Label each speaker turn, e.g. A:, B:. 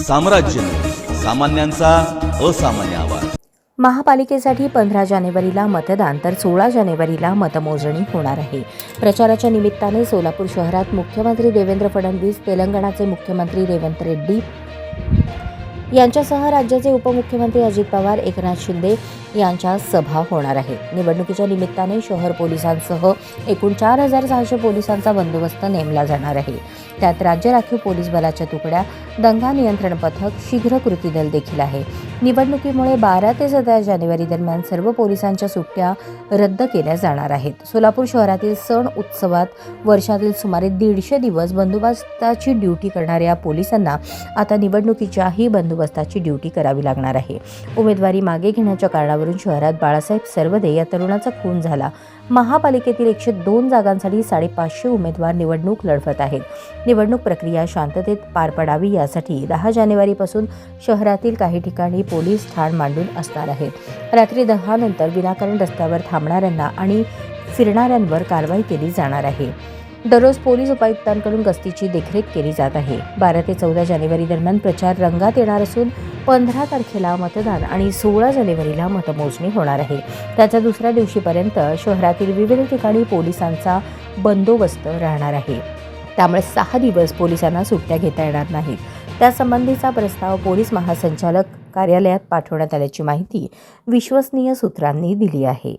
A: साम्राज्य, सामान्यांचा असामान्य आवाज।
B: महापालिकेसाठी 15 जानेवारीला मतदान तर 16 जानेवारीला मतमोजणी होणार आहे। प्रचाराच्या निमित्ताने सोलापूर शहरात मुख्यमंत्री देवेंद्र फडणवीस, तेलंगणाचे मुख्यमंत्री रेवंत रेड्डी यांच्यासह राज्याचे उपमुख्यमंत्री अजित पवार, एकनाथ शिंदे यांच्या सभा होणार आहे। निवडणुकीच्या निमित्ताने शहर पोलिसांसह एकूण 4600 पोलिसांचा बंदोबस्त नेमला जाणार आहे। त्यात राज्य राखीव पोलीस बलाच्या तुकड्या, दंगा नियंत्रण पथक, शीघ्र कृती दल देखील आहे। निवडणुकीमुळे 12 ते 17 जानेवारी दरम्यान सर्व पोलिसांच्या सुट्ट्या रद्द केल्या जाणार आहेत। सोलापूर शहरातील सण उत्सवात वर्षातील सुमारे 150 दिवस बंदोबस्ताची ड्युटी करणाऱ्या पोलिसांना आता निवडणुकीच्याही बंदोबस्ताची ड्युटी करावी लागणार आहे। उमेदवारी मागे घेण्याच्या कारणावरून शहरात बाळासाहेब सरवदे या तरुणाचा खून झाला। महापालिकेतील 102 जागांसाठी 550 उमेदवार निवडणूक लढवत आहेत। निवडणूक प्रक्रिया शांततेत पार पडावी यासाठी 10 जानेवारीपासून शहरातील काही ठिकाणी पोलीस ठाण मांडून असणार आहेत। रात्री 10 नंतर विनाकारण रस्त्यावर थांबणाऱ्यांना आणि फिरणाऱ्यांवर कारवाई केली जाणार आहे। दररोज पोलीस उपायुक्तांकडून गस्तीची देखरेख केली जात आहे। 12 ते 14 जानेवारी दरम्यान प्रचार रंगात येणार असून 15 तारखेला मतदान आणि 16 जानेवारीला मतमोजणी होणार आहे। त्याच्या दुसऱ्या दिवशीपर्यंत शहरातील विविध ठिकाणी पोलिसांचा बंदोबस्त राहणार आहे। त्यामुळे 6 दिवस पोलिसांना सुट्ट्या घेता येणार नाहीत। त्यासंबंधीचा प्रस्ताव पोलीस महासंचालक कार्यालयात पाठवण्यात आल्याची माहिती विश्वसनीय सूत्रांनी दिली आहे।